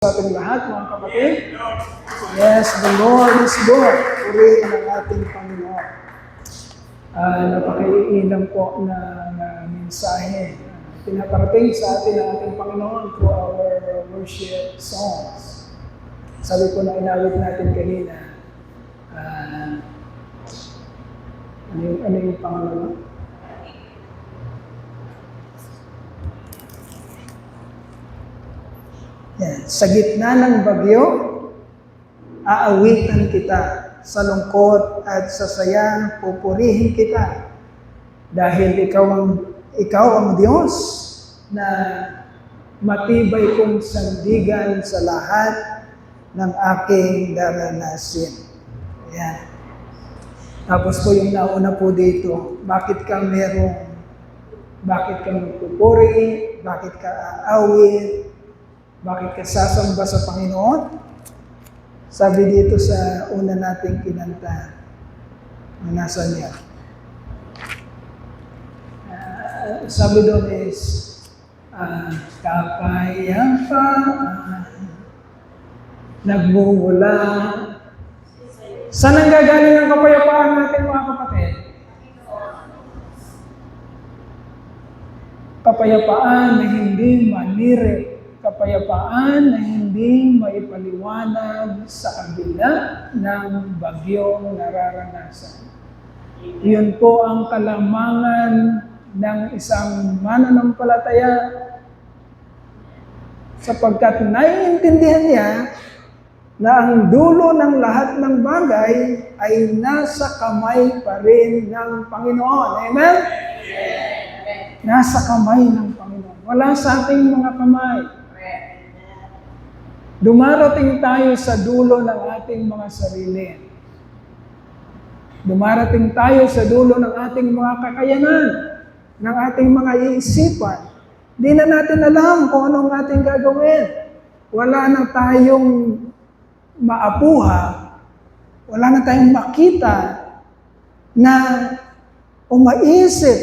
Sa ating lahat, mga kapatid. Yes, the Lord is good. Purihin ang ating Panginoon. Napakaiilang po na mensahe. Pinaparating sa atin ang ating Panginoon through our worship songs. Sabi po na inawit natin kanina, ano yung pangalawa? Yan. Sa gitna ng bagyo, aawitan kita. Sa lungkot at sa saya, pupurihin kita. Dahil ikaw ang Diyos na matibay kong sandigan sa lahat ng aking daranasin. Yan. Tapos po yung nauna po dito, bakit ka magpupuri, bakit ka aawit, bakit ka sasamba sa Panginoon? Sabi dito sa una nating kinanta, nasa niya. Sabi doon is, kapayapaan, nagmumula. Saan ang gagaling ang kapayapaan natin, mga kapatid? Kapayapaan na hindi manirip. Kapayapaan na hindi maipaliwanag sa kabila ng bagyong nararanasan. Yun po ang kalamangan ng isang mananampalataya sapagkat naiintindihan niya na ang dulo ng lahat ng bagay ay nasa kamay pa rin ng Panginoon. Amen? Nasa kamay ng Panginoon. Wala sa ating mga kamay. Dumarating tayo sa dulo ng ating mga sarili. Dumarating tayo sa dulo ng ating mga kakayanan, ng ating mga iisipan. Di na natin alam kung anong ating gagawin. Wala na tayong maapuha, wala na tayong makita na umaisip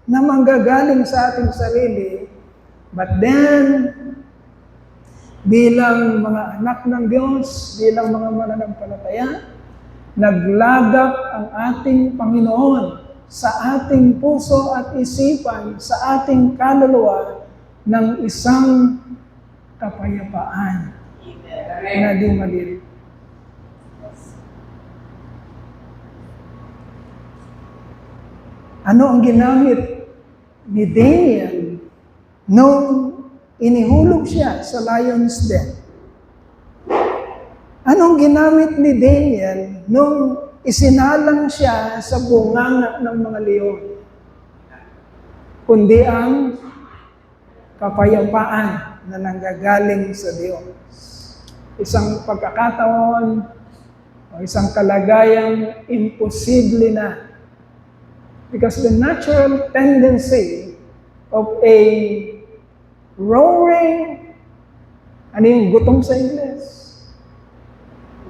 na manggagaling sa ating sarili. But then, bilang mga anak ng Diyos, bilang mga mananampalataya, naglagak ang ating Panginoon sa ating puso at isipan, sa ating kaluluwa ng isang kapayapaan na di malirip. Ano ang ginamit ni Daniel nung inihulog siya sa lion's den? Anong ginamit ni Daniel nung isinalang siya sa bunganga ng mga leon? Kundi ang kapayapaan na nanggagaling sa Diyos. Isang pagkakataon o isang kalagayang imposible na. Because the natural tendency of a roaring, ano yung gutom sa Ingles?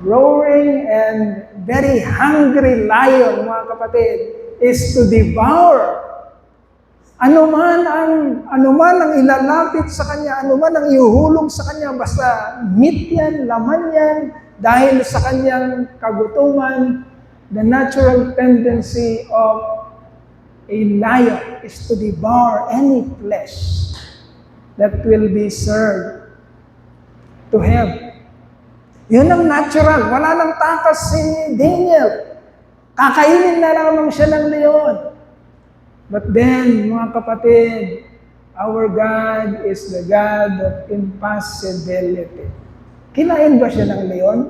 Roaring and very hungry lion, mga kapatid, is to devour. Ano man ang ilalapit sa kanya, ano man ang ihuhulog sa kanya, basta meat yan, laman yan, dahil sa kanyang kagutuman, the natural tendency of a lion is to devour any flesh that will be served to him. Yun ang natural. Wala nang takas si Daniel. Kakainin na lamang siya ng leon. But then, mga kapatid, our God is the God of impossibility. Kinain ba siya ng leon?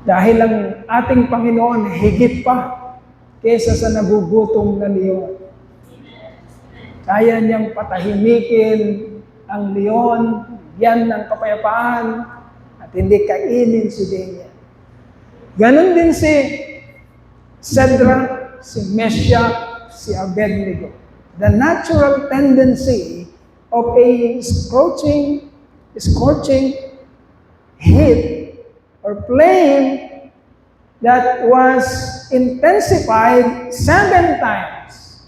Dahil ang ating Panginoon higit pa kesa sa nagugutom na leon. Kaya niyang patahimikin ang leon, yan ng kapayapaan, at hindi kainin si Daniel. Ganon din si Shadrach, si Meshach, si Abednego. The natural tendency of a scorching heat or flame that was intensified 7 times.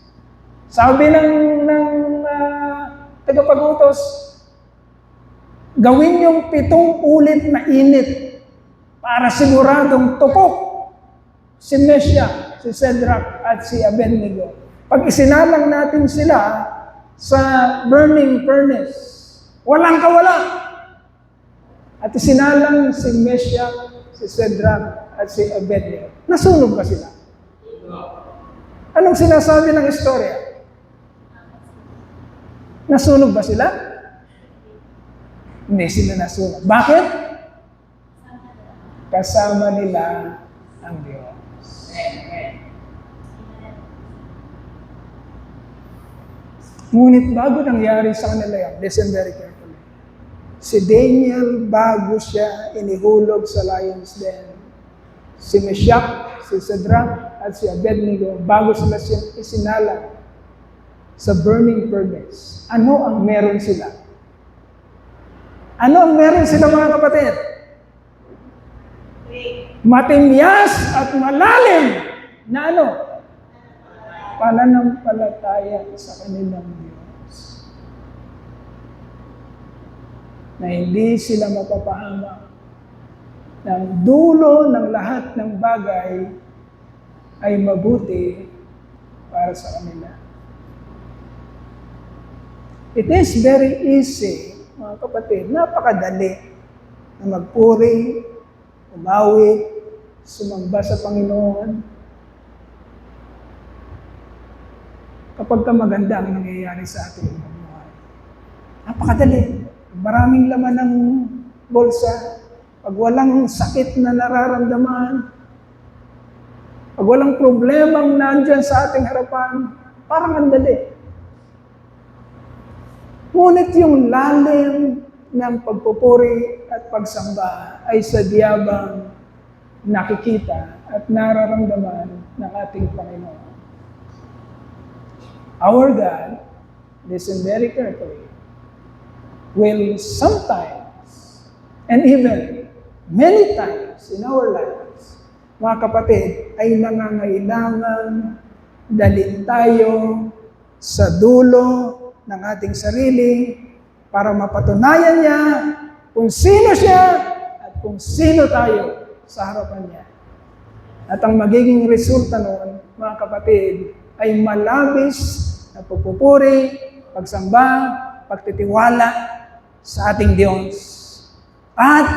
Sabi ng tagapag-utos, gawin yung 7 ulit na init para siguradong tupok si Meshach, si Shadrach, at si Abednego. Pag isinalang natin sila sa burning furnace, walang kawala. At isinalang si Meshach, si Shadrach, at si Abednego. Nasunog ba sila? Anong sinasabi ng istorya? Nasunog ba sila? Hindi sila nasunog. Bakit? Kasama nila ang Diyos. Ngunit bago nangyari sa kanila yan, listen very carefully. Si Daniel, bago siya inihulog sa lion's den. Si Meshach, si Shadrach, at si Abednego, bago sila isinala sa burning furnace. Ano ang meron sila? Ano ang meron sila, mga kapatid? Matimyas at malalim na ano? Pananampalataya sa kanilang Diyos. Na hindi sila mapapahamak ng dulo ng lahat ng bagay ay mabuti para sa kanila. It is very easy, mga kapatid, napakadali na magpuri, umawit, sumamba sa Panginoon. Kapag ka maganda ang nangyayari sa ating buhay. Napakadali. Maraming laman ng bulsa. Pag walang sakit na nararamdaman, pag walang problemang nandyan sa ating harapan, parang ang dali. Ngunit yung lalim ng pagpupuri at pagsamba ay sadyabang nakikita at nararamdaman ng ating Panginoon. Our God, listen very carefully, will sometimes, and even many times in our lives, mga kapatid, ay nangangailangan dalhin tayo sa dulo ng ating sarili para mapatunayan niya kung sino siya at kung sino tayo sa harapan niya. At ang magiging resulta noon, mga kapatid, ay malabis na pagpupuri, pagsamba, pagtitiwala sa ating Diyos at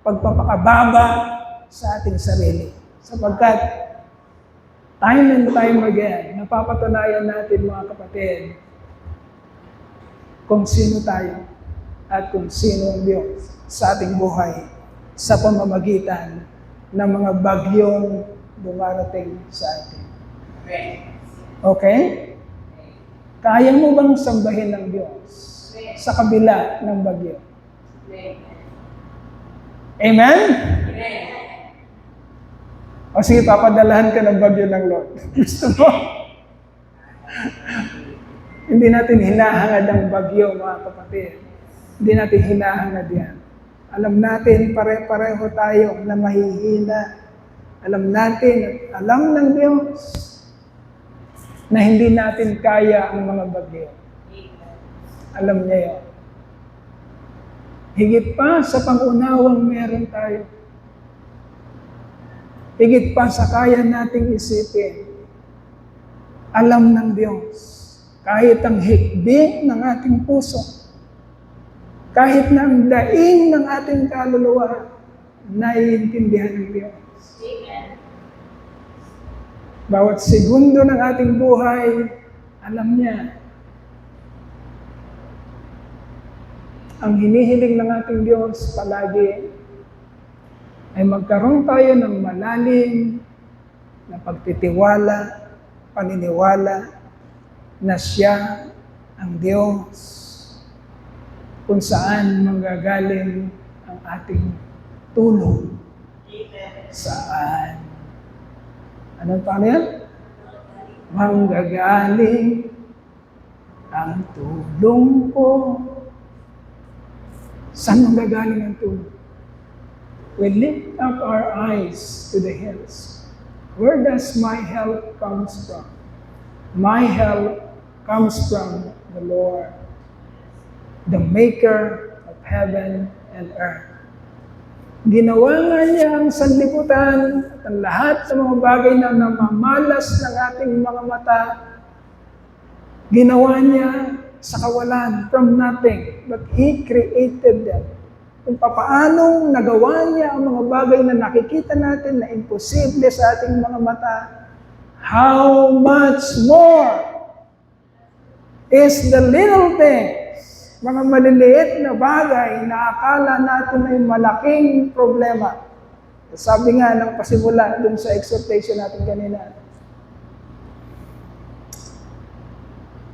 pagpapakababa sa ating sarili. Sapagkat time and time again, napapatunayan natin, mga kapatid, kung sino tayo at kung sino ang Diyos sa ating buhay sa pamamagitan ng mga bagyong dumarating sa atin. Okay? Kaya mo bang sambahin ng Diyos sa kabila ng bagyo? Amen? O sige, papadalahan ka ng bagyo ng Lord. Gusto mo? Hindi natin hinahangad ang bagyo, mga kapatid. Hindi natin hinahangad yan. Alam natin, pare-pareho tayo na mahihina. Alam natin at alam ng Diyos na hindi natin kaya ang mga bagyo. Alam niya yun. Higit pa sa pangunawang meron tayo. Higit pa sa kaya nating isipin. Alam ng Diyos. Kahit ang hikbi ng ating puso, kahit na ang daing ng ating kaluluwa, naiintindihan ng Diyos. Bawat segundo ng ating buhay, alam niya. Ang hinihiling ng ating Diyos palagi ay magkaroon tayo ng malalim na pagtitiwala, paniniwala, na siya ang Diyos kung saan manggagaling ang ating tulong. Saan? Anong paano yan? Manggagaling ang tulong ko. Saan manggagaling ang tulong? We lift up our eyes to the hills. Where does my help comes from? My help comes from the Lord, the maker of heaven and earth. Ginawa nga niya ang sanlibutan at ang lahat ng mga bagay na namamalas ng ating mga mata. Ginawa niya sa kawalan, from nothing, but He created them. Kung papaanong nagawa niya ang mga bagay na nakikita natin na imposible sa ating mga mata, how much more is the little things, mga maliliit na bagay na akala natin ay malaking problema. Sabi nga ng pasimula dun sa exhortation natin kanina,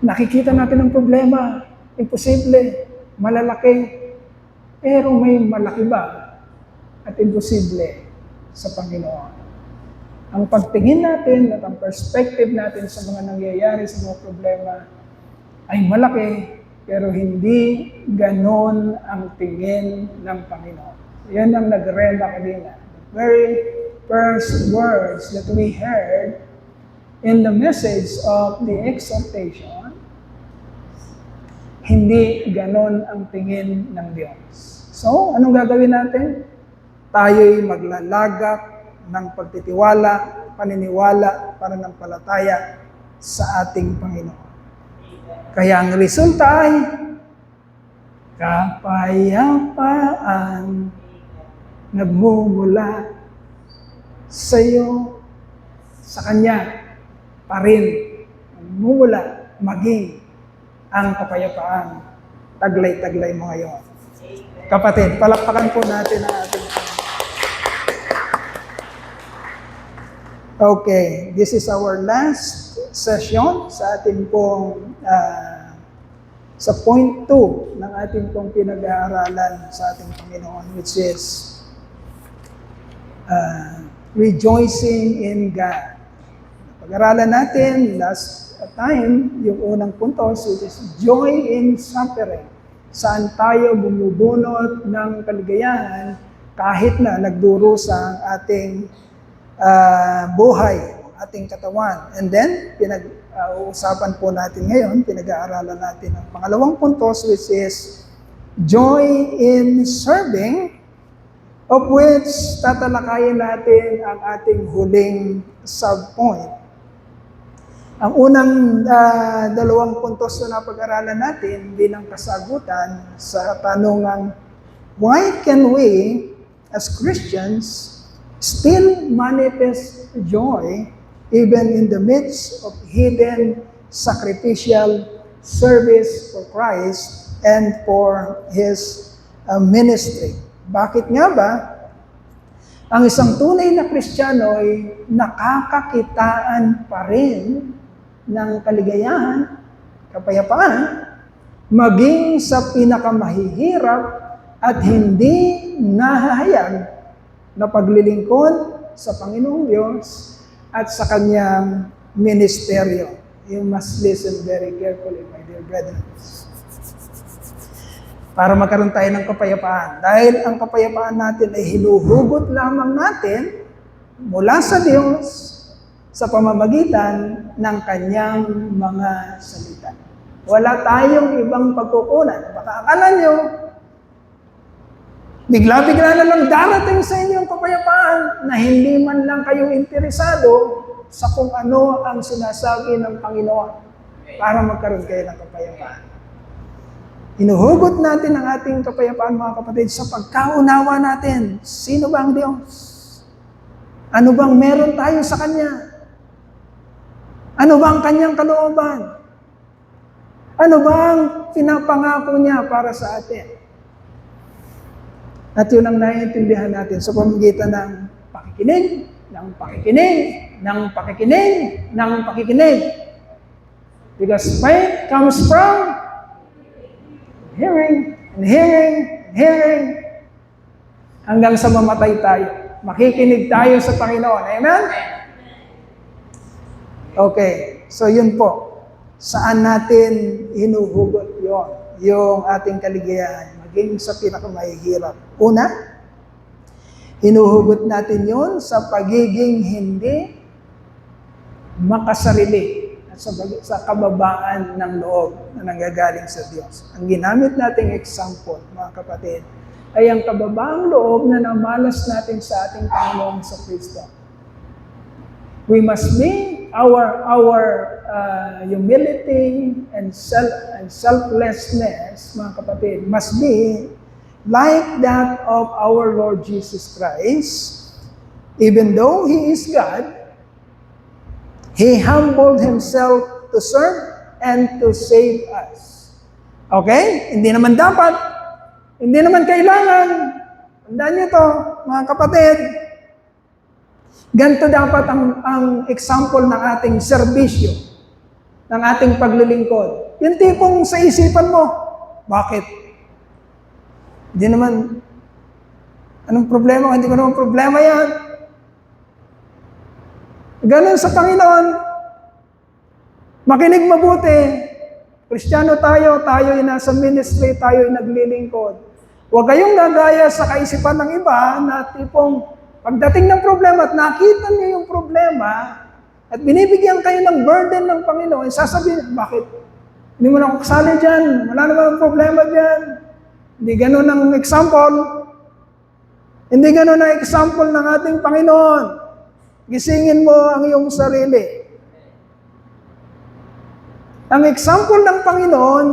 nakikita natin ang problema, imposible, malalaki, pero may malaki ba at imposible sa Panginoon? Ang pagtingin natin at ang perspective natin sa mga nangyayari sa mga problema ay malaki, pero hindi ganon ang tingin ng Panginoon. Yan ang nagrema kanina. The very first words that we heard in the message of the exhortation, hindi ganon ang tingin ng Diyos. So, anong gagawin natin? Tayo'y maglalagak ng pagtitiwala, paniniwala, pananampalataya sa ating Panginoon. Kaya ang resulta ay kapayapaan nagmumula sa iyo, sa Kanya pa rin nagmumula maging ang kapayapaan. Taglay-taglay mo ngayon. Kapatid, palakpakan po natin ang ating Okay, this is our last session sa ating pong sa point 2 ng ating pong pinag-aaralan sa ating Panginoon, which is rejoicing in God. Pag-aralan natin last time yung unang puntos, which is joy in suffering. Saan tayo bumubunot ng kaligayahan kahit na nagdurusa ang ating buhay, ating katawan. And then, pinag-uusapan po natin ngayon, pinag-aaralan natin ang pangalawang puntos, which is joy in serving, of which tatalakayin natin ang ating huling subpoint. Ang unang dalawang puntos na napag-aralan natin bilang kasagutan sa tanungang, why can we, as Christians, still manifest joy even in the midst of hidden sacrificial service for Christ and for His ministry? Bakit nga ba ang isang tunay na Kristiyano ay nakakakitaan pa rin ng kaligayahan, kapayapaan, maging sa pinakamahihirap at hindi nahahayag na paglilingkod sa Panginoong Diyos at sa Kanyang ministeryo. You must listen very carefully, my dear brethren. Para magkaroon tayo ng kapayapaan. Dahil ang kapayapaan natin ay hinuhugot lamang natin mula sa Diyos sa pamamagitan ng Kanyang mga salita. Wala tayong ibang pagkukunan. Baka akala nyo, bigla-bigla na lang darating sa inyo ang kapayapaan na hindi man lang kayo interesado sa kung ano ang sinasabi ng Panginoon para magkaroon kayo ng kapayapaan. Hinuhugot natin ang ating kapayapaan, mga kapatid, sa pagkaunawa natin. Sino ba ang Diyos? Ano bang meron tayo sa Kanya? Ano ba ang Kanyang kalooban? Ano ba ang pinapangako niya para sa atin? At yun ang naiintindihan natin sa pamamagitan ng pakikinig, ng pakikinig, ng pakikinig, ng pakikinig. Because faith comes from hearing, and hearing, and hearing, hanggang sa mamatay tayo. Makikinig tayo sa Panginoon. Amen? Okay, so yun po. Saan natin hinuhugot yun? Yung ating kaligayahan, maging sa pinakamahihirap. Una, hinuhugot natin yun sa pagiging hindi makasarili. At sa kababaan ng loob na nanggagaling sa Diyos. Ang ginamit nating example, mga kapatid, ay ang kababaang loob na namalas natin sa ating Panginoong sa Kristo. We must be our humility and selflessness, mga kapatid, must be like that of our Lord Jesus Christ. Even though He is God, He humbled Himself to serve and to save us. Okay? Hindi naman kailangan. Tandaan niyo to, mga kapatid. Ganito dapat ang example ng ating serbisyo, ng ating paglilingkod. Yung tipong sa isipan mo, bakit? Hindi naman, anong problema? Hindi ko naman problema yan. Ganun sa Panginoon. Makinig mabuti. Kristiyano tayo ay nasa ministry, tayo ay naglilingkod. Huwag kayong gagaya sa kaisipan ng iba na tipong pagdating ng problema at nakita niyo yung problema at binibigyan kayo ng burden ng Panginoon, sasabihin, bakit? Hindi mo na ako kasali dyan. Wala naman problema dyan. Hindi ganun ang example. Hindi ganun ang example ng ating Panginoon. Gisingin mo ang iyong sarili. Ang example ng Panginoon,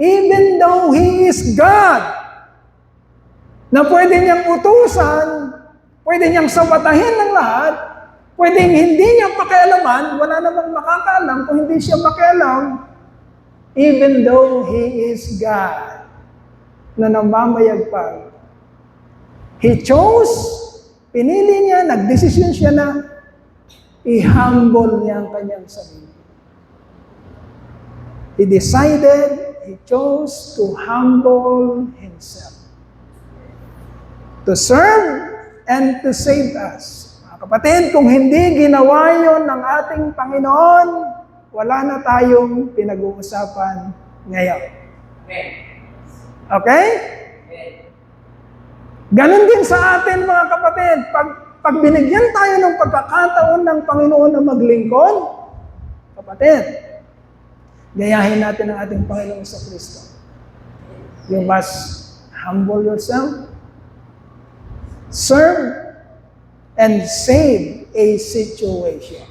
even though He is God, na pwede niyang utusan, pwede niyang sabatahin ng lahat, pwedeng hindi niya pakialaman, wala namang makakaalam kung hindi siya makialam, even though He is God, na namamayagpag. He chose, pinili niya, nagdesisyon siya na i-humble niya ang kanyang sarili. He decided, He chose to humble Himself. To serve and to save us. Mga kapatid, kung hindi ginawa yon ng ating Panginoon, wala na tayong pinag-uusapan ngayon. Okay? Ganon din sa atin, mga kapatid. Pag binigyan tayo ng pagkakataon ng Panginoon na maglingkod, kapatid, gayahin natin ang ating Panginoon sa Kristo. You must humble yourself, serve, and save a situation.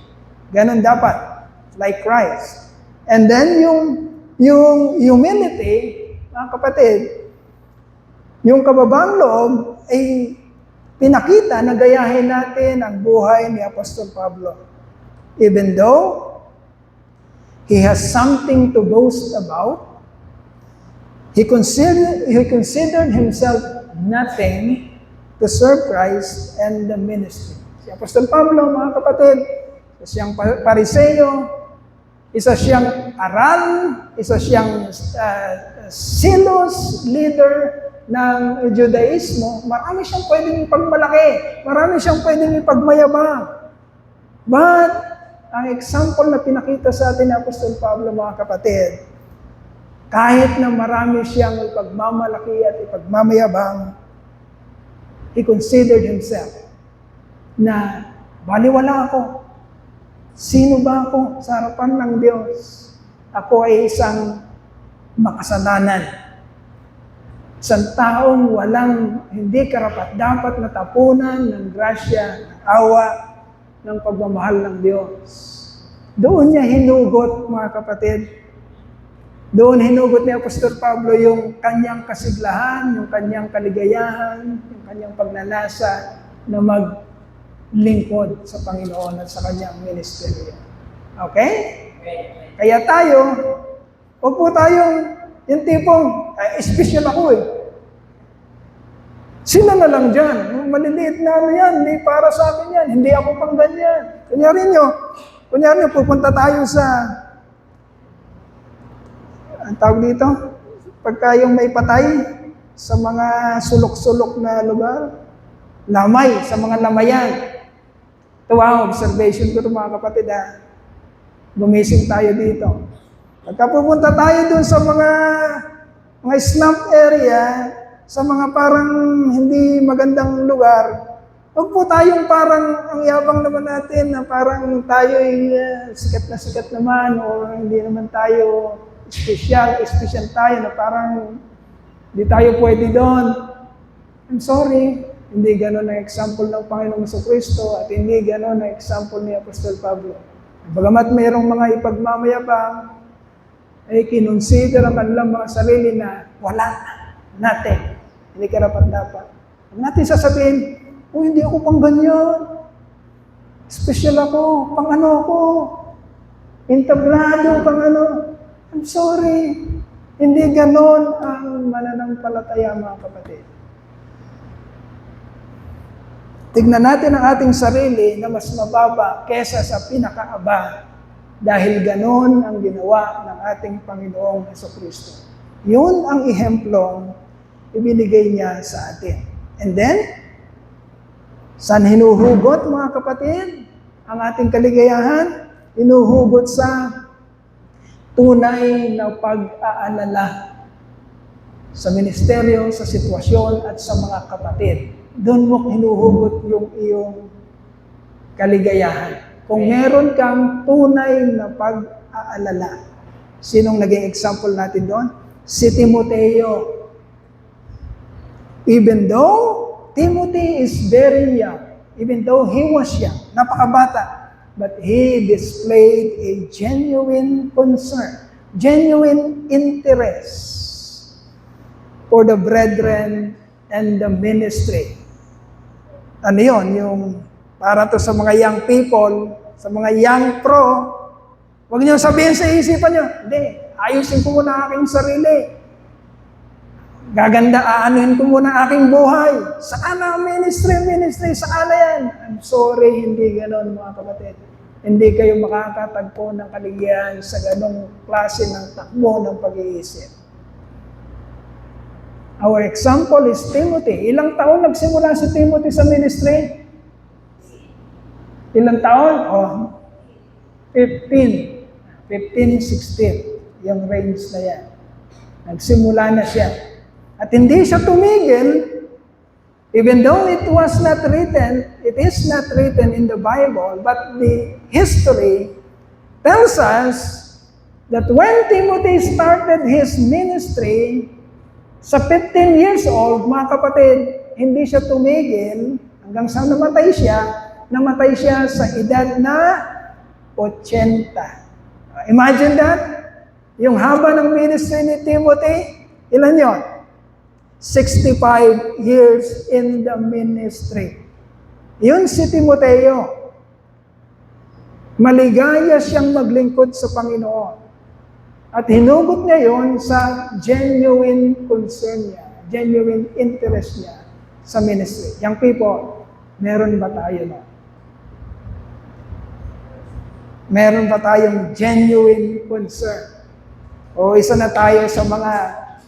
Ganon dapat, like Christ. And then yung humility, mga kapatid, yung kababaang loob ay pinakita na gayahin natin ang buhay ni Apostol Pablo. Even though he has something to boast about, he considered himself nothing to serve Christ and the ministry. Si Apostol Pablo, mga kapatid, isa siyang Pariseo, isa siyang aral, isa siyang zealous leader ng Judaismo. Marami siyang pwedeng ipagmalaki, marami siyang pwedeng ipagmayabang. But, ang example na pinakita sa atin ni Apostol Pablo, mga kapatid, kahit na marami siyang ipagmamalaki at ipagmamayabang, he considered himself na baliwala ako. Sino ba ako sa harapan ng Diyos? Ako ay isang makasalanan. Isang taong hindi karapat-dapat na tapunan ng grasya, ng awa, ng pagmamahal ng Diyos. Doon niya hinugot, mga kapatid. Doon hinugot ni Apostol Pablo yung kanyang kasiglahan, yung kanyang kaligayahan, yung kanyang pagnanasa na maglingkod sa Panginoon at sa kanyang ministeryo. Okay? Kaya tayo, huwag po tayong yung tipong, special ako eh. Sino na lang dyan? Maliliit na ano yan, hindi para sa akin yan, hindi ako pang ganyan. Kunyari nyo, pupunta tayo sa, ang tawag dito, pagka yung may patay, sa mga sulok-sulok na lugar, lamay, sa mga lamayan. Ito observation ko ito, mga kapatid ha. Gumising tayo dito. Pagka pupunta tayo dun sa mga slum area, sa mga parang hindi magandang lugar, Huwag po tayong parang ang yabang naman natin na parang tayo ay sikat na sikat naman o hindi naman tayo special tayo na parang hindi tayo pwede doon. I'm sorry, hindi gano'n ang example ng Panginoong Jesucristo at hindi gano'n ang example ni Apostol Pablo. Bagamat mayroong mga ipagmamayabang, ay kinonsider ang kanilang mga sarili na wala, natin, hindi karapat-dapat. Huwag natin sasabihin, hindi ako pang ganyan. Special ako, pang ano ako, entablado, pang ano. I'm sorry, hindi ganon ang mananampalataya, mga kapatid. Tignan natin ang ating sarili na mas mababa kesa sa pinakaaba dahil ganon ang ginawa ng ating Panginoong Jesucristo. Yun ang ihemplong ibinigay niya sa atin. And then, saan hinuhugot, mga kapatid, ang ating kaligayahan? Hinuhugot sa tunay na pag-aalala sa ministeryo, sa sitwasyon, at sa mga kapatid. Doon mo hinuhugot yung iyong kaligayahan. Kung meron kang tunay na pag-aalala. Sinong naging example natin doon? Si Timoteo. Even though Timothy is very young, even though he was young, napakabata, but he displayed a genuine concern, genuine interest for the brethren and the ministry. Ano yun? Yung para to sa mga young people, sa mga young pro, huwag niyo sabihin sa isipan niyo, hindi, ayusin ko muna aking sarili. Aanuhin ko muna aking buhay. Saan ang ministry, saan na yan? I'm sorry, hindi ganon, mga kapatid. Hindi kayo makakatagpo ng kaligayahan sa ganong klase ng takbo ng pag-iisip. Our example is Timothy. Ilang taon nagsimula si Timothy sa ministry? Ilang taon? 15, 16. Yung range na yan. Nagsimula na siya. At hindi siya tumigil, even though it is not written in the Bible, but the history tells us that when Timothy started his ministry, sa 15 years old, mga kapatid, hindi siya tumigil hanggang sa namatay siya sa edad na 80. Imagine that. Yung haba ng ministry ni Timothy, ilan yon? 65 years in the ministry. Yun si Timoteo. Maligaya siyang maglingkod sa Panginoon. At hinugot niya yon sa genuine concern niya, genuine interest niya sa ministry. Young people, meron ba tayo na? Meron ba tayong genuine concern? O isa na tayo sa mga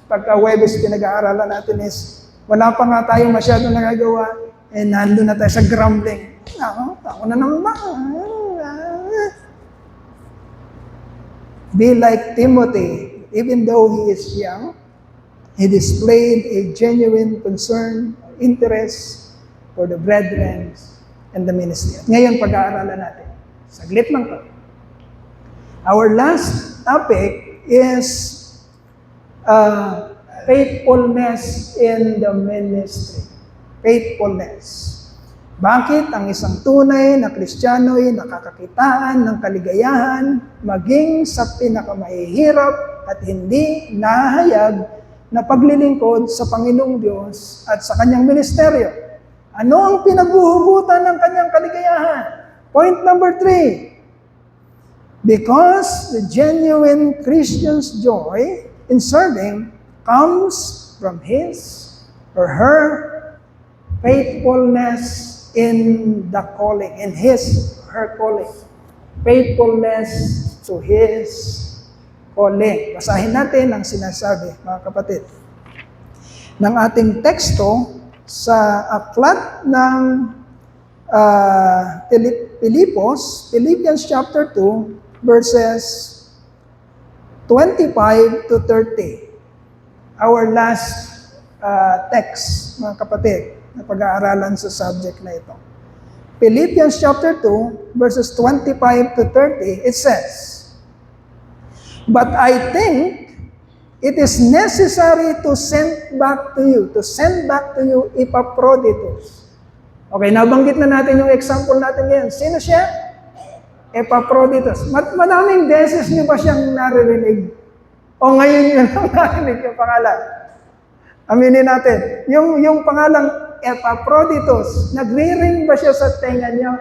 pagka-Webes pinag-aaralan natin is, wala pa nga tayo masyadong nagagawa, nandun na tayo sa grumbling. Ako na naman ba? Be like Timothy, even though he is young, he displayed a genuine concern, interest for the brethren and the ministry. At ngayon, pag-aaralan natin. Saglit lang to. Our last topic is faithfulness in the ministry. Faithfulness. Bakit ang isang tunay na Kristiyano ay nakakakitaan ng kaligayahan maging sa pinakamahihirap at hindi nahayag na paglilingkod sa Panginoong Diyos at sa kanyang ministeryo? Ano ang pinaghuhugutan ng kanyang kaligayahan? Point number 3. Because the genuine Christian's joy in serving comes from his or her faithfulness in the calling, in his, her calling. Faithfulness to his calling. Basahin natin ang sinasabi, mga kapatid, ng ating teksto sa aklat ng Philippians chapter 2, verses 25 to 30. Our last text, mga kapatid. na pag-aaralan sa subject na ito. Philippians chapter 2, verses 25 to 30, it says, "But I think it is necessary to send back to you Epaphroditus." Okay, nabanggit na natin yung example natin ngayon. Sino siya? Epaphroditus. Madaming beses niyo ba siyang naririnig? O ngayon yun lang narinig yung pangalan? Aminin natin. Yung pangalang Epaphroditus, nagre-ring ba siya sa tenga niyo?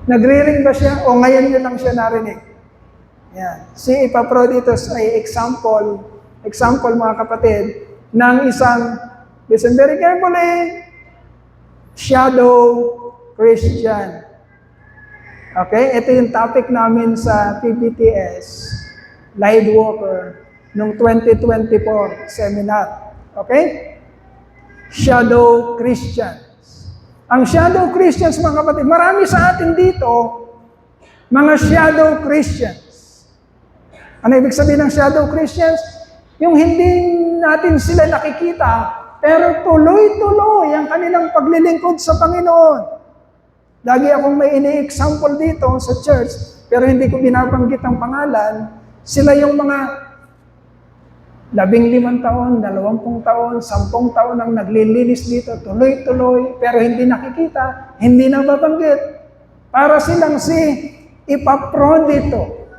Nagre-ring ba siya? O ngayon yun lang siya narinig? Yan. Si Epaphroditus ay example mga kapatid, ng isang, listen very carefully, shadow Christian. Okay? Ito yung topic namin sa PBTS, Lightwalker, noong 2024 seminar. Okay? Shadow Christians. Ang shadow Christians, mga kapatid, marami sa atin dito, mga shadow Christians. Ano ibig sabihin ng shadow Christians? Yung hindi natin sila nakikita, pero tuloy-tuloy ang kanilang paglilingkod sa Panginoon. Lagi akong may ini-example dito sa church, pero hindi ko binabanggit ang pangalan. Sila yung mga 15 taon, 20 taon, 10 taon ang naglilinis dito, tuloy-tuloy, pero hindi nakikita, hindi nababanggit. Para silang si Epaphroditus.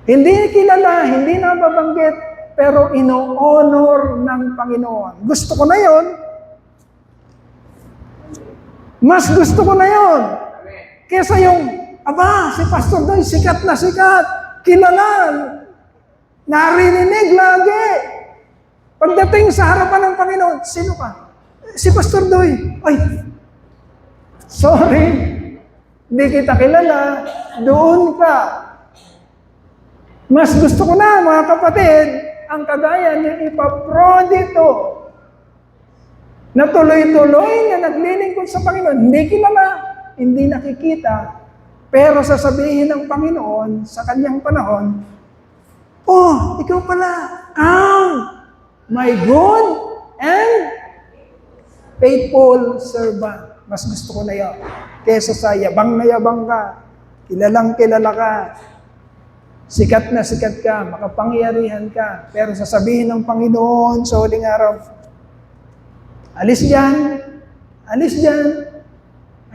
Hindi kilala, hindi nababanggit, pero ino-honor ng Panginoon. Gusto ko na yon. Mas gusto ko na yon. Kesa yung, si Pastor Doy, sikat na sikat. Kilala, narinig lagi. Pagdating sa harapan ng Panginoon, sino ka? Si Pastor Doy. Ay, sorry, hindi kita kilala, doon ka. Mas gusto ko na, mga kapatid, ang kagaya ni Epaphroditus, na tuloy-tuloy na naglilingkod sa Panginoon, hindi kilala, hindi nakikita, pero sasabihin ng Panginoon sa kanyang panahon, "Oh, ikaw pala, my good and faithful servant." Mas gusto ko na yun. Kesa sa yabang na yabang ka, kilalang kilala ka, sikat na sikat ka, makapangyarihan ka, pero sasabihin ng Panginoon sa huling araw, alis dyan.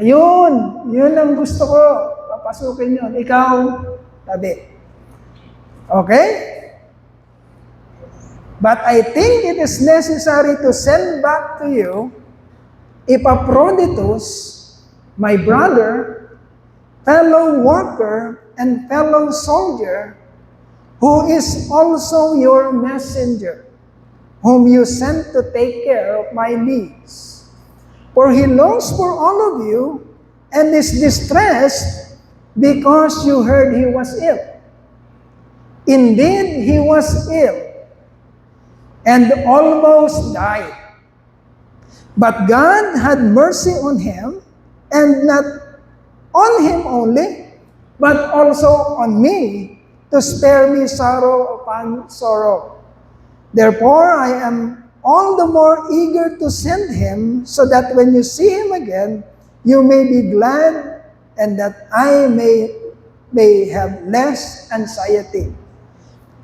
Ayun, yun ang gusto ko. Papasukin yun. Ikaw, tabi. Okay? But I think it is necessary to send back to you Epaphroditus, my brother, fellow worker, and fellow soldier, who is also your messenger, whom you sent to take care of my needs. For he longs for all of you, and is distressed because you heard he was ill. Indeed, he was ill, and almost died. But God had mercy on him, and not on him only, but also on me, to spare me sorrow upon sorrow. Therefore, I am all the more eager to send him, so that when you see him again, you may be glad, and that I may have less anxiety.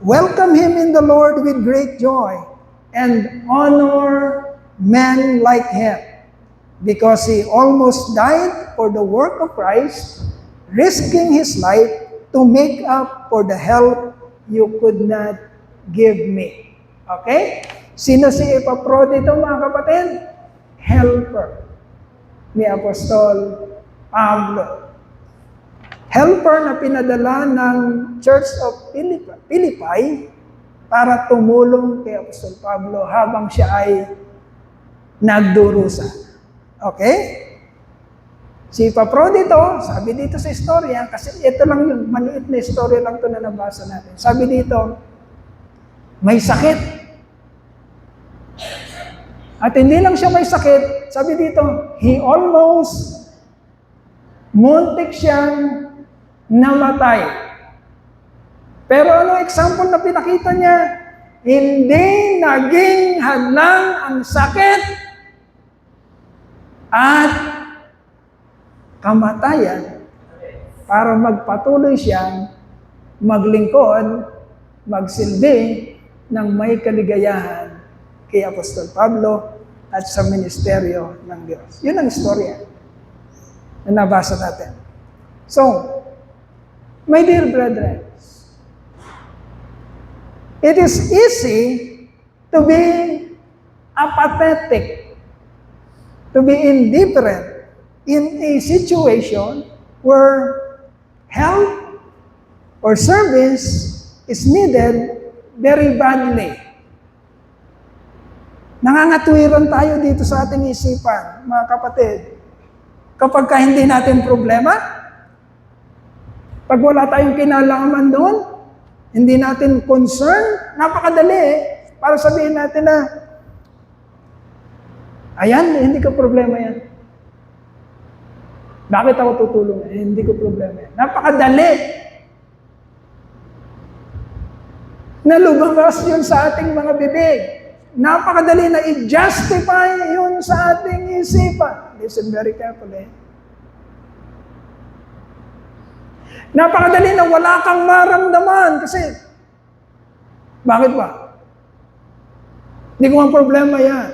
Welcome him in the Lord with great joy, and honor men like him, because he almost died for the work of Christ, risking his life to make up for the help you could not give me. Okay? Sino si Epaphroditus, mga kapatid? Helper ni Apostol Pablo. Helper na pinadala ng Church of Philippi para tumulong kay Apostol Pablo habang siya ay nagdurusa. Okay? Si Epaphroditus, sabi dito sa istorya, kasi ito lang yung maliit na istorya lang ito na nabasa natin. Sabi dito, may sakit. At hindi lang siya may sakit, sabi dito, he almost muntik siyang namatay. Pero ano example na pinakita niya? Hindi naging hadlang ang sakit at kamatayan para magpatuloy siyang maglingkod, magsilbi ng may kaligayahan kay Apostol Pablo at sa ministeryo ng Diyos. Yun ang istorya na nabasa natin. So, my dear brethren, it is easy to be apathetic, to be indifferent in a situation where help or service is needed very badly. Nangangatwiran tayo dito sa ating isipan, mga kapatid. Kapag hindi natin problema, pag wala tayong kinalaman doon, hindi natin concern, napakadali para sabihin natin na, ayan, hindi ko problema yan. Bakit ako tutulong? Hindi ko problema yan. Napakadali. Nalubangkas yun sa ating mga bibig. Napakadali na i-justify yun sa ating isipan. Listen very carefully. Napakadali na wala kang maramdaman kasi, bakit ba? Hindi ko ang problema yan.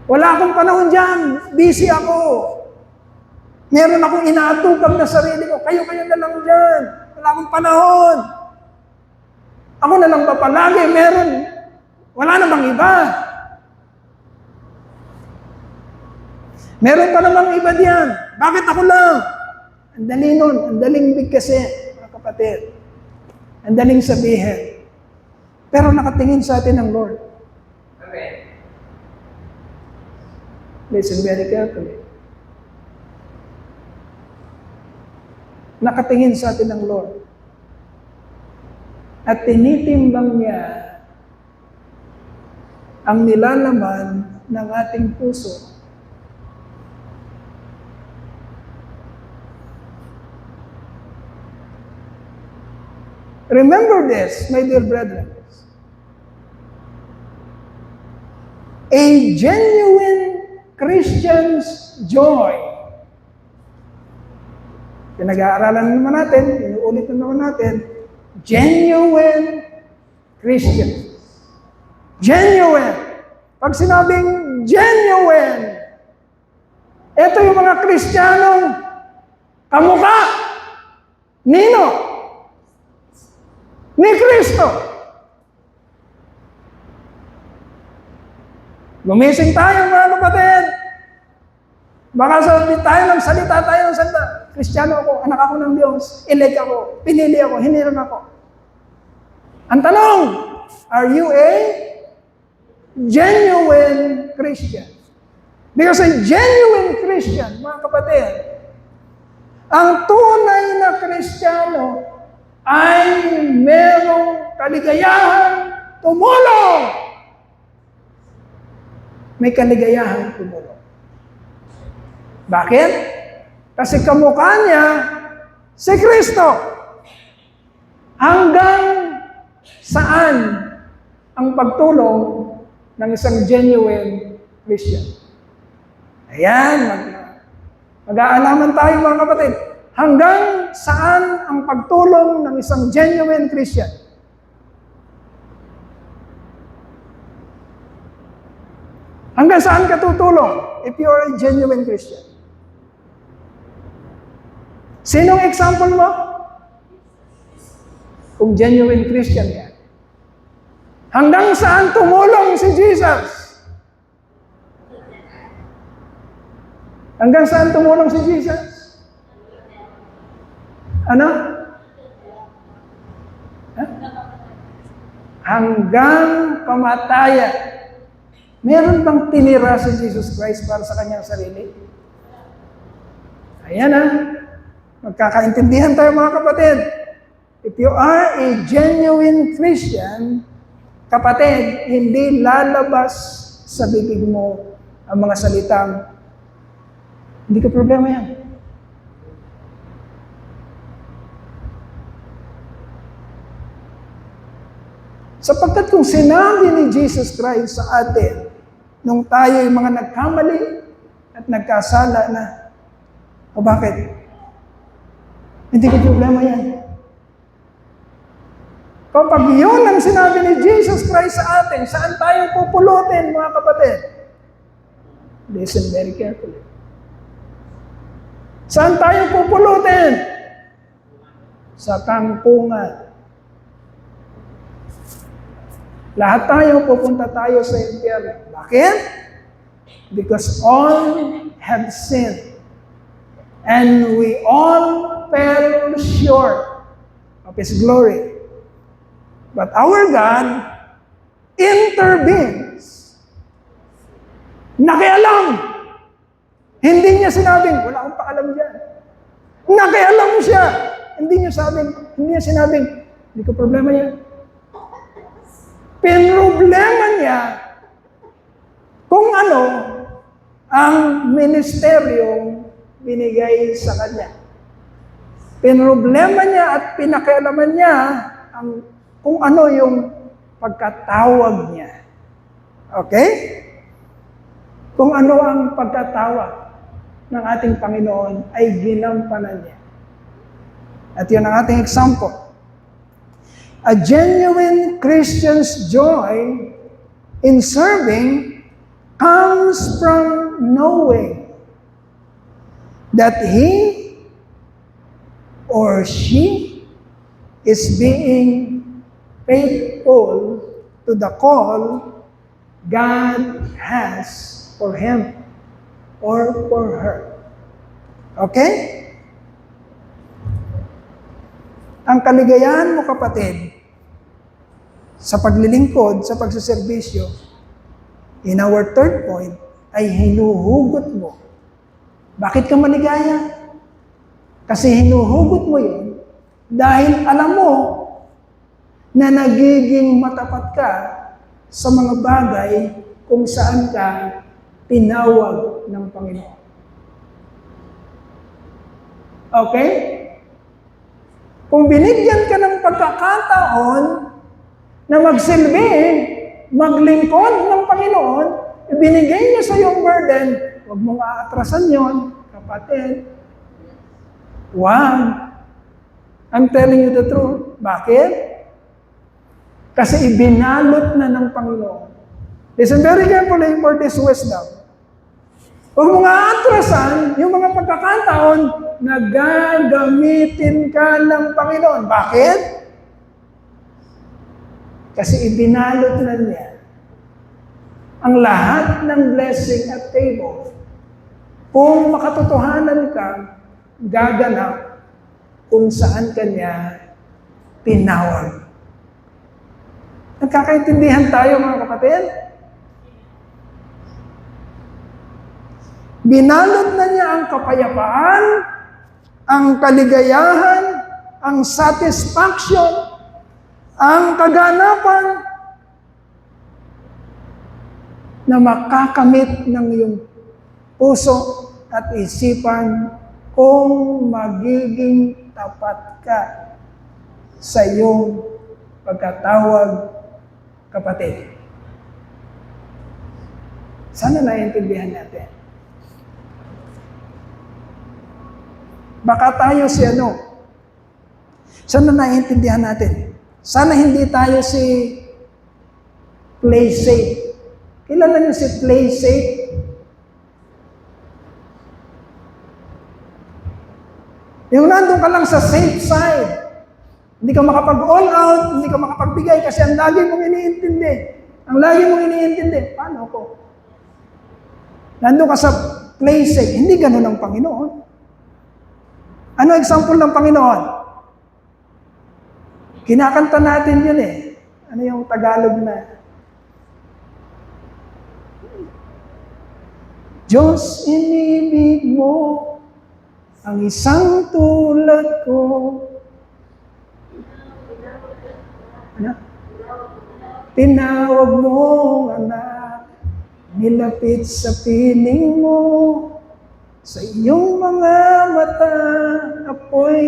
Wala akong panahon dyan. Busy ako. Meron akong inaatupag na sarili ko. Kayo-kayo na lang dyan. Wala akong panahon. Ako na lang ba palagi? Meron. Wala namang iba. Meron pa namang iba diyan. Bakit ako lang? Ang dali nun. Ang daling bigkasin, mga kapatid. Ang daling sabihin. Pero nakatingin sa atin ang Lord. Amen. Listen very carefully. Nakatingin sa atin ang Lord. At tinitimbang niya ang nilalaman ng ating puso. Remember this, my dear brethren. A genuine Christian's joy. Pinag-aaralan naman natin, inuulit naman natin, genuine Christian. Genuine. Pag sinabing genuine, ito yung mga Kristiyanong kamukha. Nino? Ni Kristo. Gumising tayo mga kapatid. Baka sabi tayo ng salita tayo ng salita. Kristiyano ako, anak ako ng Diyos, elect ako, pinili ako, hiniram ako. Ang tanong, are you a genuine Christian? Because a genuine Christian, mga kapatid, ang tunay na Kristiyano ay merong kaligayahan tumulong. May kaligayahan tumulong. Bakit? Kasi kamukha niya si Kristo. Hanggang saan ang pagtulong ng isang genuine Christian? Ayan, mag-aalaman tayo mga kapatid. Hanggang saan ang pagtulong ng isang genuine Christian? Hanggang saan ka tutulong if you are a genuine Christian? Sinong example mo? Kung genuine Christian yan. Hanggang saan tumulong si Jesus? Hanggang saan tumulong si Jesus? Ano? Huh? Hanggang kamatayan. Meron bang tinira si Jesus Christ para sa kanyang sarili? Ayan na. Magkakaintindihan tayo mga kapatid. If you are a genuine Christian, kapatid, hindi lalabas sa bibig mo ang mga salitang, hindi ko problema yan. Anong sinabi ni Jesus Christ sa atin nung tayo yung mga nagkamali at nagkasala na? O bakit? Hindi ko problema yan. Kapag yun ang sinabi ni Jesus Christ sa atin, saan tayo pupulutin, mga kapatid? Listen very carefully. Saan tayo pupulutin? Sa kampungan. Lahat tayo, pupunta tayo sa impyerno. Bakit? Because all have sinned. And we all fell short of His glory. But our God intervenes. Nakialam. Hindi niya sinabing, wala akong paalam dyan. Nakialam siya. Hindi niya sinabing, hindi ko problema yan. Pinroblema niya kung ano ang ministeryong binigay sa kanya. Pinroblema niya at pinakialaman niya kung ano yung pagkatawag niya. Okay? Kung ano ang pagkatawag ng ating Panginoon ay ginampanan niya. At yun ang ating example. A genuine Christian's joy in serving comes from knowing that he or she is being faithful to the call God has for him or for her. Okay? Ang kaligayahan mo, kapatid, sa paglilingkod, sa pagsaserbisyo, in our third point, ay hinuhugot mo. Bakit ka maligaya? Kasi hinuhugot mo yun dahil alam mo na nagiging matapat ka sa mga bagay kung saan ka tinawag ng Panginoon. Okay? Kung binigyan ka ng pagkakataon na magsilbi, maglingkod ng Panginoon, ibinigay niya sa iyong burden, huwag mong aatrasan yon, kapatid. Wag. I'm telling you the truth. Bakit? Kasi ibinalot na ng Panginoon. Listen very carefully for this wisdom. Huwag mong aatrasan yung mga pagkakataon na gagamitin ka ng Panginoon. Bakit? Kasi ibinalot na niya ang lahat ng blessing at favor. Kung makatotohanan ka, gaganap kung saan ka niya tinawag. Nagkakaintindihan tayo, mga kapatid? Binalot na niya ang kapayapaan, ang kaligayahan, ang satisfaction, ang kaganapan na makakamit ng iyong puso at isipan kung magiging tapat ka sa iyong pagkatawag, kapatid. Sana naiintindihan natin. Baka tayo sana naiintindihan natin. Sana hindi tayo si play safe. Kilala niyo si play safe? Yung nandun ka lang sa safe side. Hindi ka makapag-all out, hindi ka makapagbigay kasi ang lagi mong iniintindi. Ang lagi mong iniintindi, paano ko? Nandun ka sa play safe. Hindi ganun ang Panginoon. Ano example ng Panginoon? Kinakanta natin yun eh. Ano yung Tagalog na? Diyos, inibig mo ang isang tulad ko. Ano? Tinawag mo, anak, nilapit sa piling mo, sa iyong mga mata, apoy,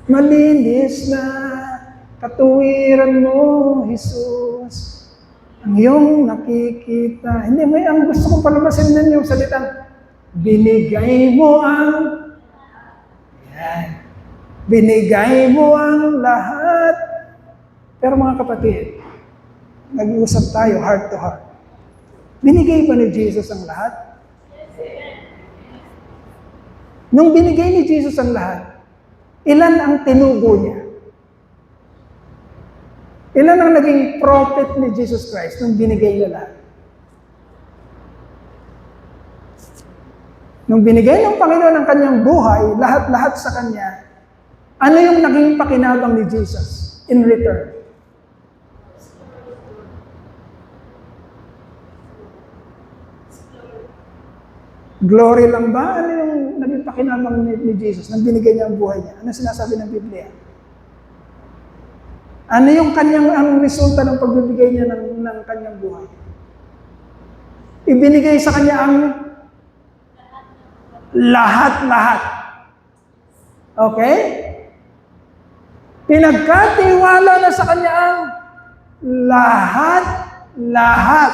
malinis na katuwiran mo, Jesus, ang iyong nakikita. Hindi, ang gusto kong palabasin din yung salitang, binigay mo ang, yan, binigay mo ang lahat. Pero mga kapatid, nag-uusap tayo heart to heart. Binigay ba ni Jesus ang lahat? Nung binigay ni Jesus ang lahat, ilan ang tinugo niya? Ilan ang naging prophet ni Jesus Christ nung binigay niya lahat? Nung binigay ng Panginoon ang kanyang buhay, lahat-lahat sa kanya, ano yung naging pakinabang ni Jesus in return? Glory lang ba? Ano yung naging pakinabang ni Jesus nang binigay niya ang buhay niya? Ano sinasabi ng Biblia? Ano yung ang resulta ng pagbibigay niya ng kanyang buhay? Ibinigay sa kanya ang lahat-lahat. Okay? Pinagkatiwala na sa kanya ang lahat-lahat.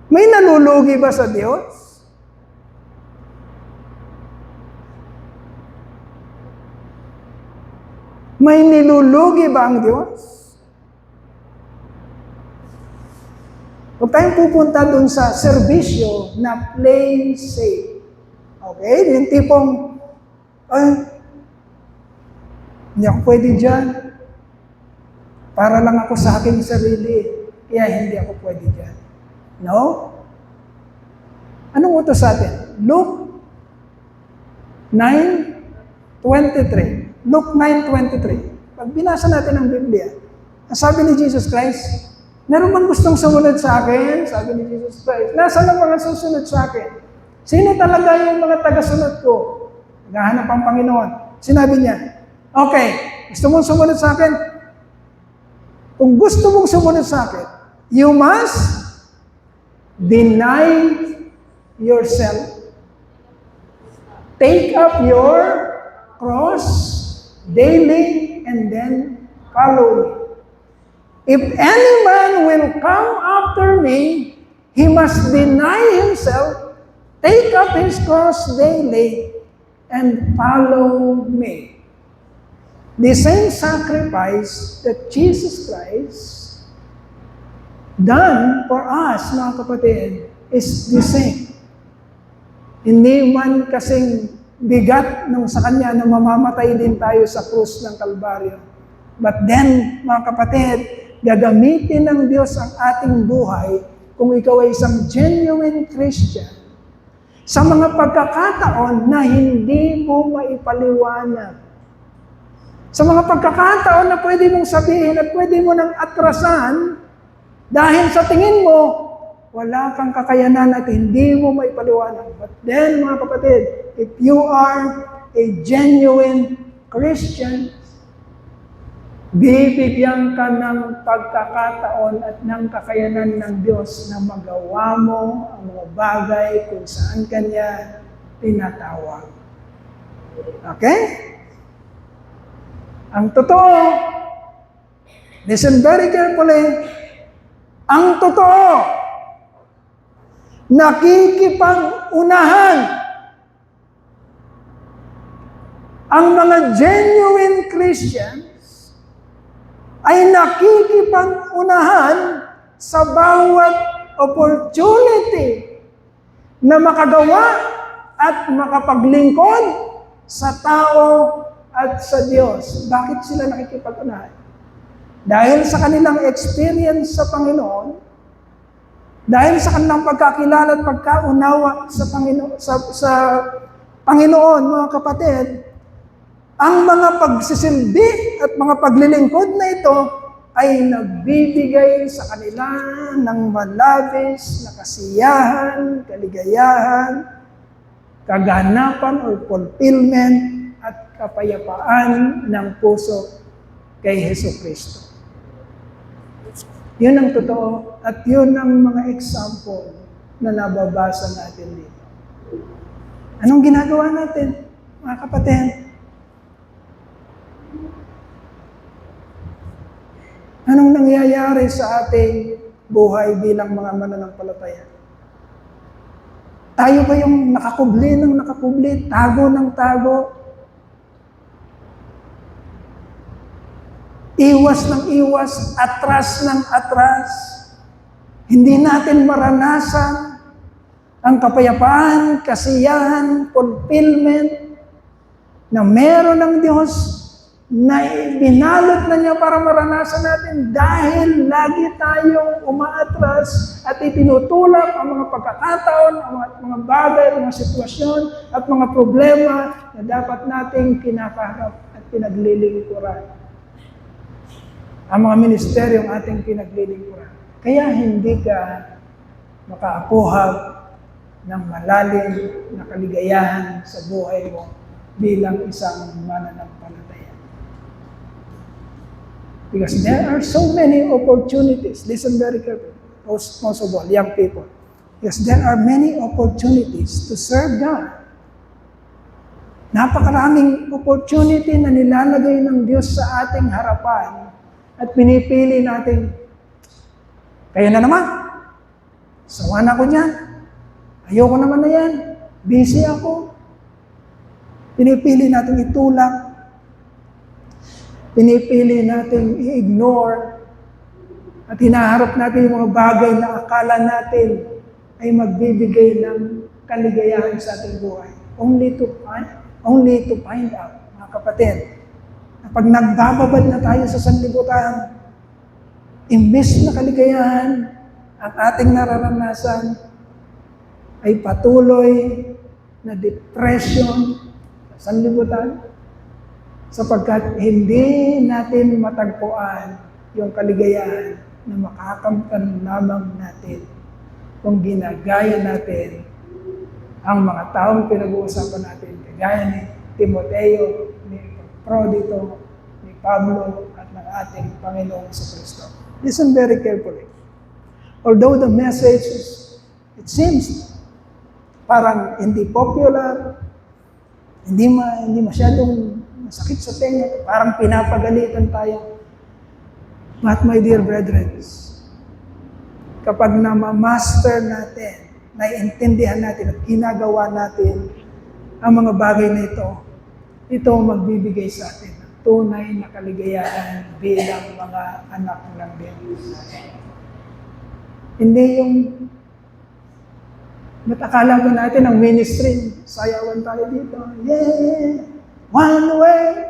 May nalulugi ba sa Diyos? May nilulugi ba ang Diyos? Huwag tayong pupunta dun sa serbisyo na plain safe. Okay? Yung tipong, hindi ako pwede dyan. Para lang ako sa aking sarili. Kaya hindi ako pwede dyan. No? Anong utos sa atin? Luke 9:23. Luke 9:23. Pag binasa natin ang Biblia, ang sabi ni Jesus Christ, meron bang gustong sumunod sa akin? Sabi ni Jesus Christ, nasaan ang mga susunod sa akin? Sino talaga yung mga tagasunod ko? Naghahanap ang Panginoon. Sinabi niya, okay, gusto mong sumunod sa akin? Kung gusto mong sumunod sa akin, you must deny yourself. Take up your cross daily and then follow me. If any man will come after me, he must deny himself, take up his cross daily, and follow me. The same sacrifice that Jesus Christ done for us, mga kapatid, is the same. Hindi man kasing bigat nung sa Kanya na mamamatay din tayo sa krus ng Kalbaryo. But then, mga kapatid, gagamitin ng Diyos ang ating buhay kung ikaw ay isang genuine Christian sa mga pagkakataon na hindi mo maipaliwanag. Sa mga pagkakataon na pwede mong sabihin at pwede mo nang atrasan dahil sa tingin mo, wala kang kakayanan at hindi mo maipaliwanag. But then, mga kapatid, if you are a genuine Christian, bibigyan ka ng pagkakataon at ng kakayanan ng Diyos na magawa mo ang mga bagay kung saan Kanya tinatawag. Okay? Ang totoo, listen very carefully, ang totoo, nakikipag-unahan ang mga genuine Christians ay nakikipag-unahan sa bawat opportunity na makagawa at makapaglingkod sa tao at sa Diyos. Bakit sila nakikipag-unahan? Dahil sa kanilang experience sa Panginoon, dahil sa kanilang pagkakilala at pagkaunawa sa Panginoon, mga kapatid, ang mga pagsisilbi at mga paglilingkod na ito ay nagbibigay sa kanila ng malabis na kasiyahan, kaligayahan, kaganapan or fulfillment at kapayapaan ng puso kay Jesucristo. Yun ang totoo at yun ang mga example na nababasa natin dito. Anong ginagawa natin, mga kapatid? Anong nangyayari sa ating buhay bilang mga mananampalataya? Tayo ba yung nakakubli ng nakakubli, tago ng tago, iwas ng iwas, atras ng atras, hindi natin maranasan ang kapayapaan, kasiyahan, fulfillment na meron ng Diyos na binalot na niya para maranasan natin dahil lagi tayong umaatras at itinutulak ang mga pagkakataon, ang mga bagay, mga sitwasyon at mga problema na dapat nating kinakaharap at pinaglilingkuran. Ang mga ministeryong ating pinaglilingkuran. Kaya hindi ka makaakuhab ng malalim na kaligayahan sa buhay mo bilang isang mananampalataya. Because there are so many opportunities. Listen very carefully, most of all, young people. Because there are many opportunities to serve God. Napakaraming opportunity na nilalagay ng Diyos sa ating harapan at pinipili natin, kayo na naman, sawa na ko dyan, ayoko naman na yan, busy ako. Pinipili natin itulak, pinipili natin i-ignore, at hinaharap natin yung mga bagay na akala natin ay magbibigay ng kaligayahan sa ating buhay. Only to find out, mga kapatid, na pag nagbababad na tayo sa sanlibutan, imbes na kaligayahan at ating nararanasan ay patuloy na depression sa sanlibutan, sapagkat hindi natin matagpuan yung kaligayahan na makakamtan lamang natin kung ginagaya natin ang mga taong pinag-uusapan natin, kagaya ni Timoteo, ni Epaprodito, ni Pablo, at ng ating Panginoong Kristo. Listen very carefully. Although the message, it seems parang hindi popular, hindi masyadong masakit sa tenga, parang pinapagalitan tayo. But my dear brethren, kapag na-master natin, naiintindihan natin at ginagawa natin ang mga bagay na ito magbibigay sa atin ng tunay na kaligayahan bilang mga anak ng Diyos. Hindi yung ba't akala ba natin ang ministry, sayawan tayo dito, yeah, one way,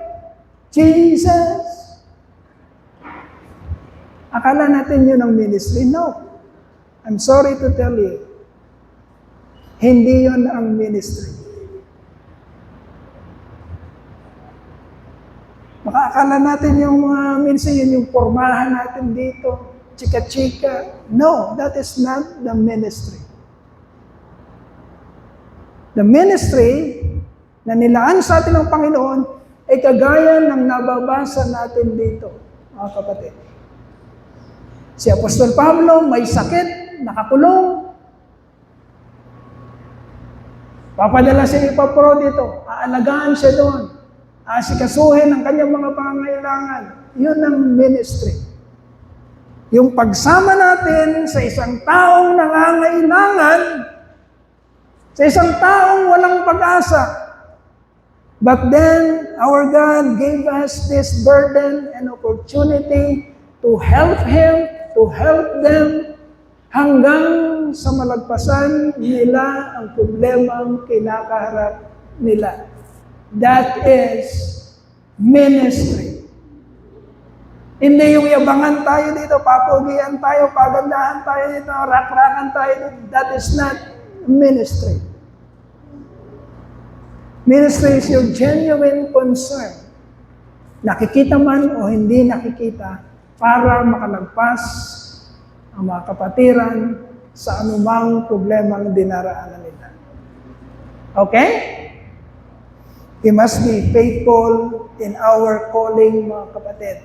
Jesus. Akala natin yun ang ministry? No. I'm sorry to tell you, hindi yun ang ministry. Makakala natin yung mga ministry, yun yung pormahan natin dito, chika-chika. No, that is not the ministry. The ministry na nilaan sa atin ng Panginoon ay kagaya ng nababasa natin dito, mga kapatid. Si Apostol Pablo may sakit, nakakulong. Papadala si Epaprodito, aalagaan siya doon. Asikasuhin ang kanyang mga pangangailangan. Yun ang ministry. Yung pagsama natin sa isang taong nangangailangan, sa isang taong walang pag-asa. But then, our God gave us this burden and opportunity to help him, to help them, hanggang sa malagpasan nila ang problemang kinakaharap nila. That is ministry. Hindi yung yabangan tayo dito, papugian tayo, pagandahan tayo dito, rakrakan tayo dito. That is not ministry. Ministry is your genuine concern. Nakikita man o hindi nakikita, para makalagpas ang mga kapatiran sa anumang problemang dinaraanan nila. Okay? We must be faithful in our calling, mga kapatid.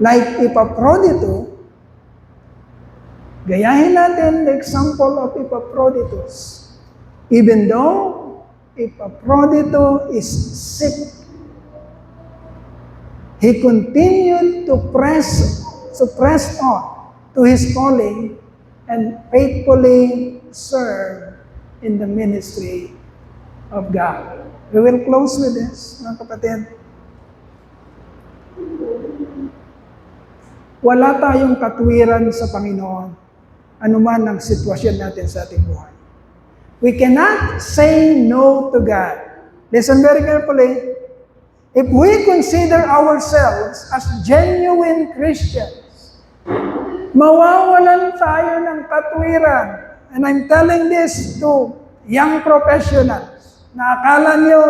Like Epaprodito, gayahin natin the example of Epaphroditus. Even though Epaprodito is sick, he continued to press on to his calling and faithfully serve in the ministry of God. We will close with this, mga kapatid. Wala tayong katwiran sa Panginoon, anuman ang sitwasyon natin sa ating buhay. We cannot say no to God. Listen very carefully. If we consider ourselves as genuine Christians, mawawalan tayo ng katwiran. And I'm telling this to young professionals na akala nyo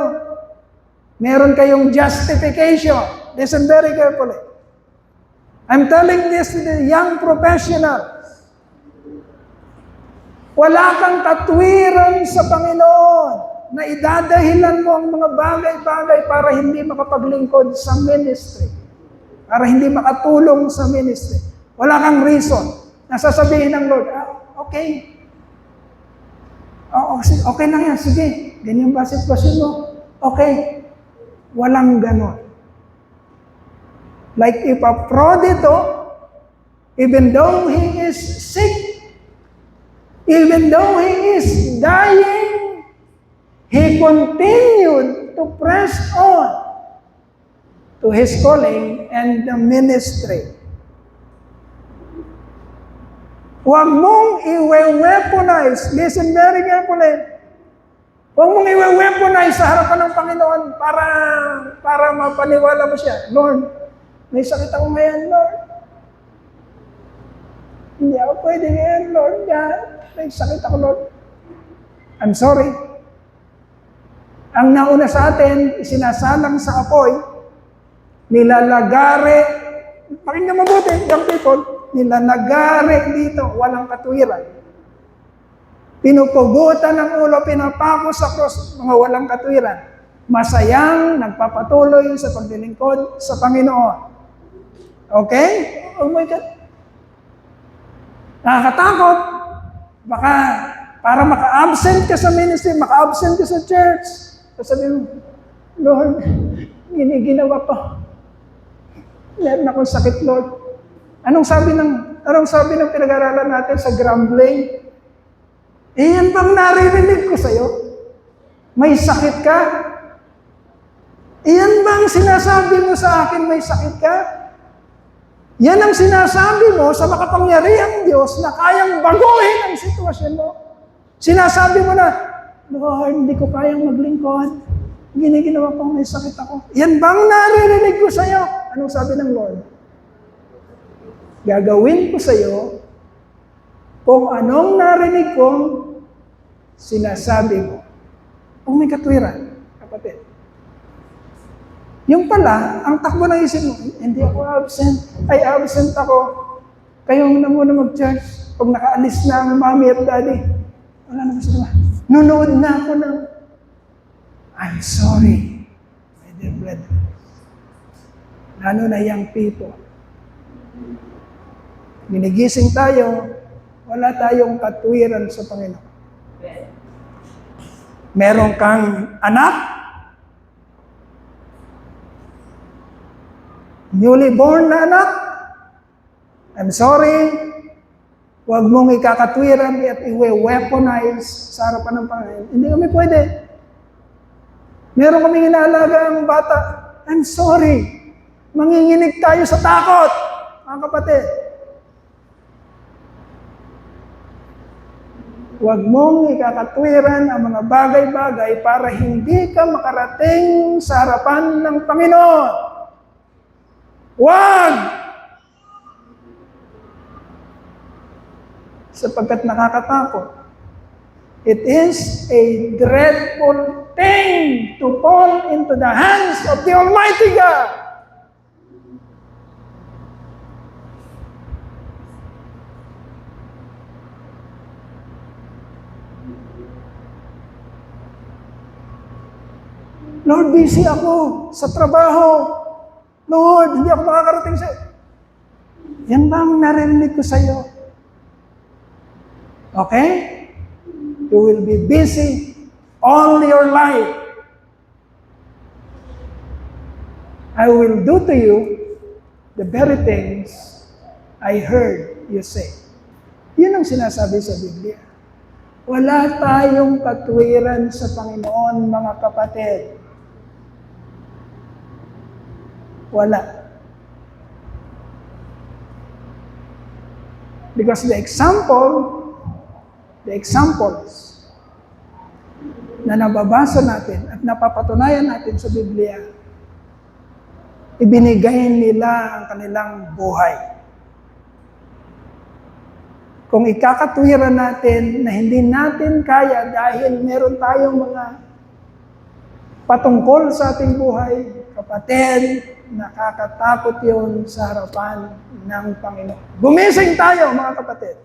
meron kayong justification. Listen very carefully. I'm telling this to the young professionals. Wala kang katwiran sa Panginoon na idadahilan mo ang mga bagay-bagay para hindi makapaglingkod sa ministry. Para hindi makatulong sa ministry. Wala kang reason na sasabihin ng Lord, okay. Okay lang yan, sige. Ganyan ba sitwasyon mo? Okay. Walang ganon. Like if Epaprodito, even though he is sick, even though he is dying, he continued to press on to his calling and the ministry. Huwag mong i-weaponize. Listen very carefully. Huwag mong i-weaponize sa harapan ng Panginoon para mapaniwala mo siya. Lord, may sakit ako ngayon, Lord. Hindi ako pwede ngayon, Lord. May sakit ako, Lord. I'm sorry. Ang nauna sa atin, isinasalang sa apoy, nilalagare, pakinggan mabuti, young people, nilalagare dito, walang katwiran. Pinupugutan ng ulo, pinapako sa cross, mga walang katwiran. Masayang nagpapatuloy sa paglilingkod sa Panginoon. Okay? Oh my God. Nakakatakot. Baka para maka-absent ka sa ministry, maka-absent ka sa church. Sasabihin mo, Lord, giniginawa ko. Meron akong sakit, Lord. Anong sabi ng pinag-aralan natin sa grumbling? Yan bang naririnig ko sa'yo? May sakit ka? Yan bang sinasabi mo sa akin may sakit ka? Yan ang sinasabi mo sa makapangyarihang Diyos na kayang baguhin ang sitwasyon mo. Sinasabi mo na, Lord, hindi ko kayang maglingkod. Giniginawa ko, may sakit ako. Yan bang naririnig ko sa'yo? Anong sabi ng Lord? Gagawin ko sa'yo kung anong narinig kong sinasabi mo. Kung may katwiran, kapatid. Yung pala, ang takbo ng isip mo, hindi ako absent. Ay, absent ako. Kayo na muna mag-church. Pag nakaalis na ang mommy at daddy, wala na sila. Nunood na ako ng, I'm sorry, my dear brother. Lalo na young people. Ginigising tayo, wala tayong katwiran sa Panginoon. Meron kang anak, newly born na anak, I'm sorry, huwag mong ikakatwiran at i-weaponize sa harapan ng Panginoon. Hindi kami pwede. Meron kaming inaalaga ang bata, I'm sorry, manginginig tayo sa takot, mga kapatid. Huwag mong ikakatwiran ang mga bagay-bagay para hindi ka makarating sa harapan ng Panginoon. Huwag! Sapagkat nakakatakot. It is a dreadful thing to fall into the hands of the Almighty God. Lord, busy ako sa trabaho. Lord, hindi ako makakarating sa... Yan ba ang narinig ko sa iyo? Okay? You will be busy all your life. I will do to you the very things I heard you say. Yun ang sinasabi sa Biblia. Wala tayong katwiran sa Panginoon, mga kapatid. Wala. Because the examples na nababasa natin at napapatunayan natin sa Biblia, ibinigay nila ang kanilang buhay. Kung ikakatwiran natin na hindi natin kaya dahil meron tayong mga patungkol sa ating buhay, kapatid, nakakatakot yun sa harapan ng Panginoon. Gumising tayo, mga kapatid.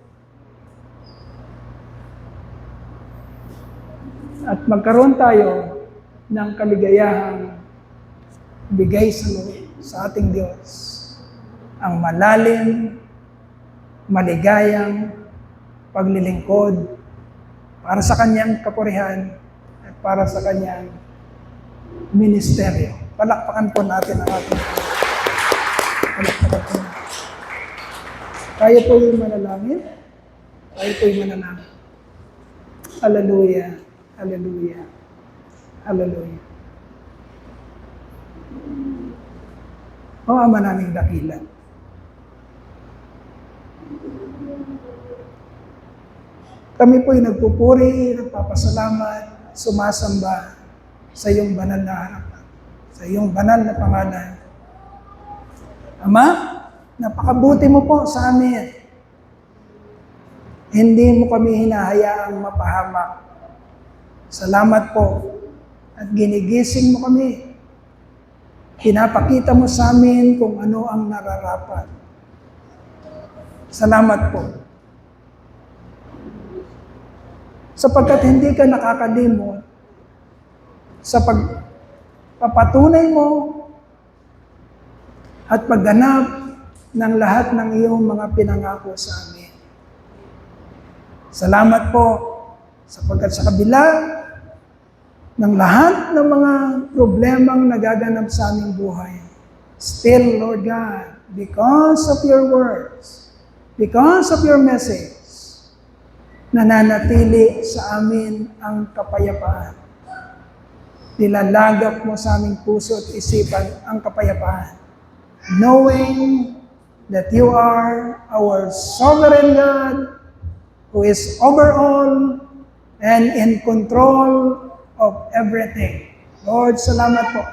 At magkaroon tayo ng kaligayahang bigay sa Lord, sa ating Diyos. Ang malalim, maligayang paglilingkod para sa Kanyang kapurihan at para sa Kanyang ministeryo. Palakpakan po natin ang ating palakpakan po natin. Tayo po yung manalangin. Tayo po yung manalangin. Hallelujah. Hallelujah. Hallelujah. O Ama naming dakila. Kami po'y nagpupuri, nagpapasalamat, sumasamba sa iyong banal na harapan, sa iyong banal na pangalan. Ama, napakabuti mo po sa amin. Hindi mo kami hinahayaang mapahamak. Salamat po at ginigising mo kami. Pinapakita mo sa amin kung ano ang nararapat. Salamat po. Sapagkat hindi ka nakakalimot sa pagpapatunay mo at pagganap ng lahat ng iyong mga pinangako sa amin. Salamat po sapagkat sa kabila ng lahat ng mga problemang nagaganap sa aming buhay, still, Lord God, because of your words, because of your message, nananatili sa amin ang kapayapaan. Nilalagak mo sa aming puso at isipan ang kapayapaan. Knowing that you are our sovereign God who is over all and in control of everything. Lord, salamat po.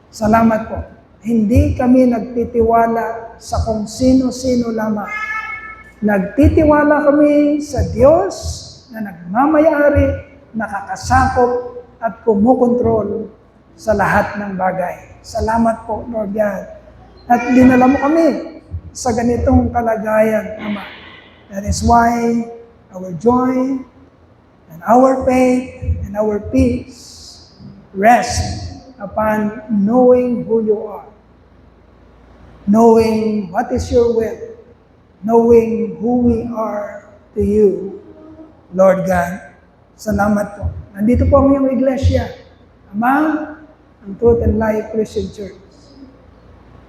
Salamat po. Hindi kami nagtitiwala sa kung sino-sino lamang. Nagtitiwala kami sa Diyos na nagmamayari, nakakasakop at kumukontrol sa lahat ng bagay. Salamat po, Lord God. At dinala mo kami sa ganitong kalagayan, Ama. That is why our joy and our faith and our peace rest upon knowing who you are, knowing what is your will, knowing who we are to you, Lord God. Salamat po. Nandito po ang iyong iglesia, Ama, ang Truth and Life Christian Church.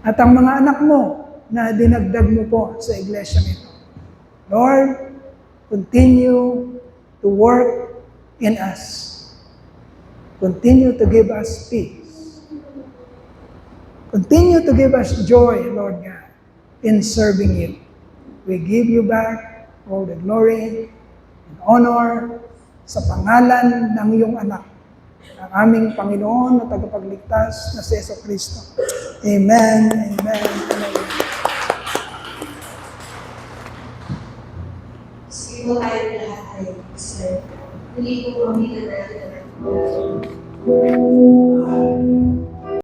At ang mga anak mo na dinagdag mo po sa iglesia nito. Lord, continue to work in us. Continue to give us peace. Continue to give us joy, Lord God, in serving you. We give you back all the glory and honor sa pangalan ng iyong anak, ang aming Panginoon na tagapagligtas na si Jesucristo. Amen, amen, amen. Sige po tayo lahat ay mag-serve. Hindi po kami na natin